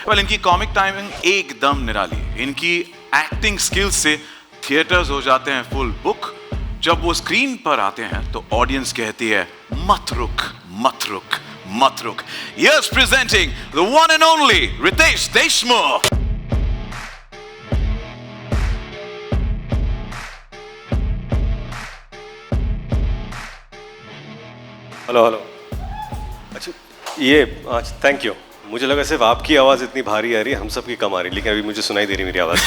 Well इनकी comic timing एकदम निराली है। इनकी एक्टिंग स्किल्स से थिएटर्स हो जाते हैं फुल बुक। जब वो स्क्रीन पर आते हैं तो ऑडियंस कहती है मत रुक मत रुक मत रुक। Yes presenting the one and only Ritesh Deshmukh. Hello hello. अच्छा ये थैंक यू। मुझे लगा सिर्फ आपकी आवाज़ इतनी भारी आ रही है, हम सब की कम आ रही है, लेकिन अभी मुझे सुनाई दे रही मेरी आवाज़।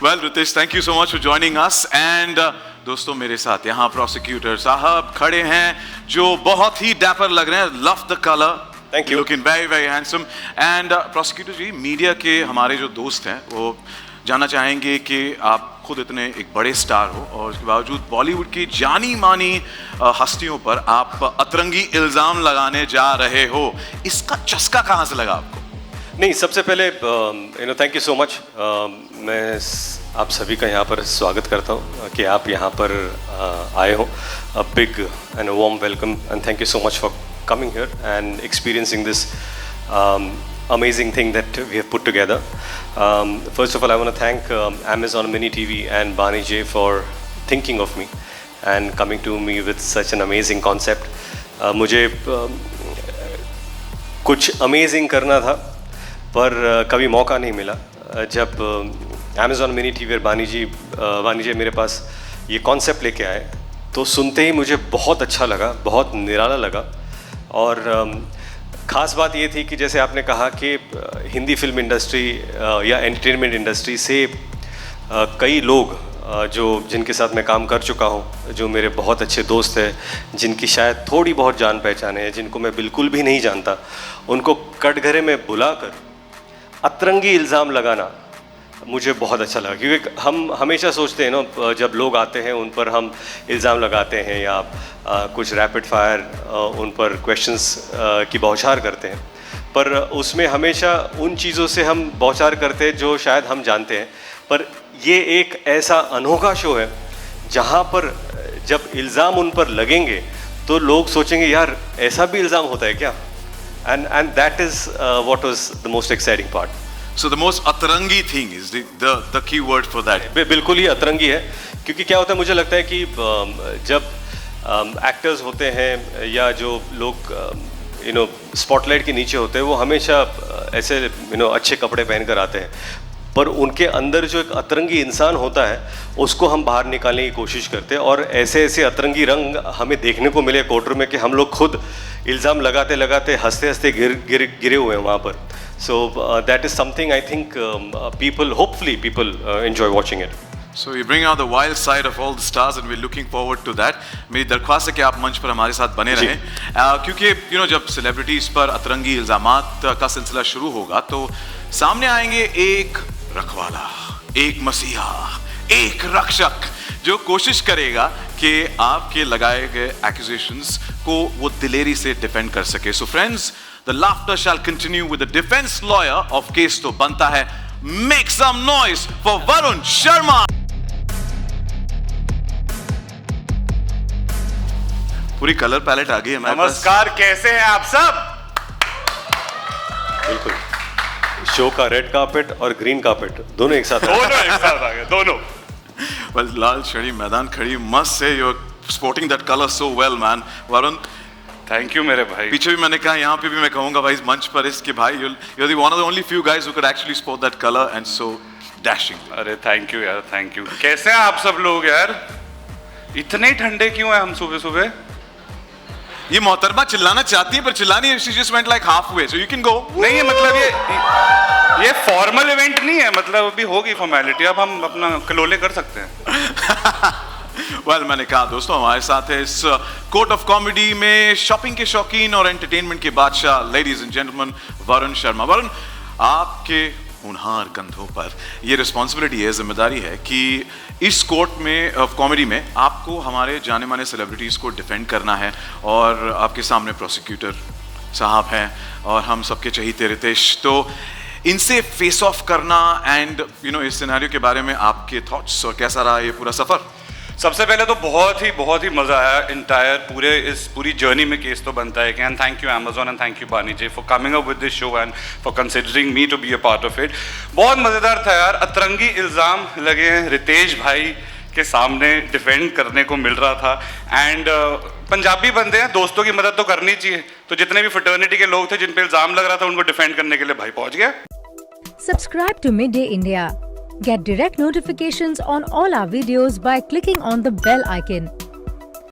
Well, Ritesh, thank you so much for joining us. And दोस्तों मेरे साथ यहाँ प्रोसिक्यूटर साहब खड़े हैं जो बहुत ही डैपर लग रहे हैं। Love the color. Thank you. Looking very very handsome. And prosecutor ji, media के हमारे जो दोस्त हैं वो जानना चाहेंगे कि आप खुद इतने एक बड़े स्टार हो और उसके बावजूद बॉलीवुड की जानी मानी हस्तियों पर आप अतरंगी इल्ज़ाम लगाने जा रहे हो। इसका चस्का कहाँ से लगा आपको? नहीं, सबसे पहले थैंक यू सो मच। मैं आप सभी का यहाँ पर स्वागत करता हूँ कि आप यहाँ पर आए हो। A big and warm welcome and thank you so much for coming here and experiencing this amazing thing that we have put together. First of all, I want to thank Amazon Mini TV and Bani J for thinking of me and coming to me with such an amazing concept. मुझे कुछ amazing करना था पर कभी मौका नहीं मिला। जब Amazon Mini TV और बानी जी मेरे पास ये कॉन्सेप्ट लेके आए तो सुनते ही मुझे बहुत अच्छा लगा, बहुत निराला लगा। और ख़ास बात ये थी कि जैसे आपने कहा कि हिंदी फिल्म इंडस्ट्री या एंटरटेनमेंट इंडस्ट्री से कई लोग जिनके साथ मैं काम कर चुका हूँ, जो मेरे बहुत अच्छे दोस्त हैं, जिनकी शायद थोड़ी बहुत जान पहचान है, जिनको मैं बिल्कुल भी नहीं जानता, उनको कटघरे में बुलाकर अतरंगी इल्ज़ाम लगाना मुझे बहुत अच्छा लगा। क्योंकि हम हमेशा सोचते हैं ना, जब लोग आते हैं उन पर हम इल्ज़ाम लगाते हैं या कुछ रैपिड फायर उन पर क्वेश्चंस की बौछार करते हैं, पर उसमें हमेशा उन चीज़ों से हम बौछार करते हैं जो शायद हम जानते हैं। पर ये एक ऐसा अनोखा शो है जहाँ पर जब इल्ज़ाम उन पर लगेंगे तो लोग सोचेंगे यार ऐसा भी इल्ज़ाम होता है क्या। And that is what was the most exciting part. So the most अतरंगी thing is the key word for that. बिल्कुल ही अतरंगी है। क्योंकि क्या होता है, मुझे लगता है कि जब एक्टर्स होते हैं या जो लोग स्पॉटलाइट के नीचे होते हैं, वो हमेशा ऐसे अच्छे कपड़े पहनकर आते हैं, पर उनके अंदर जो एक अतरंगी इंसान होता है उसको हम बाहर निकालने की कोशिश करते हैं। और ऐसे ऐसे अतरंगी रंग हमें देखने को मिले कोर्टरूम में कि हम लोग खुद इल्ज़ाम लगाते लगाते हंसते हंसते गिरे हुए हैं वहाँ पर। So that is something I think hopefully people enjoy watching it. So you bring out the wild side of all the stars and we're looking forward to that. मेरी दरख्वास्त है कि आप मंच पर हमारे साथ बने रहें, क्योंकि जब सेलिब्रिटीज़ पर अतरंगी इल्ज़ामात का सिलसिला शुरू होगा तो सामने आएंगे एक रखवाला, एक मसीहा, एक रक्षक जो कोशिश करेगा कि आपके लगाए गए एक्यूजेशंस को वो दिलेरी से डिफेंड कर सके। So friends, the laughter shall continue with the defense lawyer of case तो बनता है। Make some noise for Varun Sharma. पूरी कलर पैलेट आ गई है हमारे पास। नमस्कार, कैसे हैं आप सब? बिल्कुल, शो का रेड कार्पेट और ग्रीन कार्पेट दोनों एक साथ आ गए दोनों। Well, लाल छड़ी मैदान खड़ी मस्त है। You're sporting that color so well, man. Varun, thank you मेरे भाई। पीछे भी मैंने कहा, यहाँ पे भी मैं कहूँगा भाई इस मंच पर इसके भाई you're the one of the only few guys who could actually sport that color and so dashing. अरे थैंक यू यार, थैंक यू। कैसे हैं आप सब लोग यार? इतने ठंडे क्यों हैं हम सुबह सुबह? ये मोहतरमा चिल्लाना चाहती है पर चिल्लानी है। She just went like halfway, so you can go. नहीं है, मतलब ये फॉर्मल इवेंट नहीं है, मतलब अभी होगी फॉर्मेलिटी, अब हम अपना कलोले कर सकते हैं। Well, मैंने कहा दोस्तों हमारे साथ है इस कोर्ट ऑफ कॉमेडी में शॉपिंग के शौकीन और एंटरटेनमेंट के बादशाह, ladies and gentleman, Varun Sharma. Varun, आपके होनहार कंधों पर ये रिस्पॉन्सिबिलिटी है, जिम्मेदारी है कि इस कोर्ट में ऑफ कॉमेडी में आपको हमारे जाने माने सेलिब्रिटीज़ को डिफेंड करना है। और आपके सामने प्रोसिक्यूटर साहब हैं और हम सबके चहीते रितेश, तो इनसे फेस ऑफ करना एंड इस सिनेरियो के बारे में आपके थॉट्स और कैसा रहा ये पूरा सफ़र? सबसे पहले तो बहुत ही मज़ा आया इंटायर पूरी जर्नी में। केस तो बनता है कि and thank you Amazon and thank you Bani ji for coming up with this show and for considering me to be a part of it. बहुत मज़ेदार था यार। अतरंगी इल्ज़ाम लगे हैं, रितेश भाई के सामने डिफेंड करने को मिल रहा था। एंड पंजाबी बंदे हैं, दोस्तों की मदद तो करनी चाहिए। तो जितने भी फ्रेटर्निटी के लोग थे जिन पे इल्ज़ाम लग रहा था, उनको डिफेंड करने के लिए भाई पहुंच गया। Subscribe to Midday India. Get direct notifications on all our videos by clicking on the bell icon.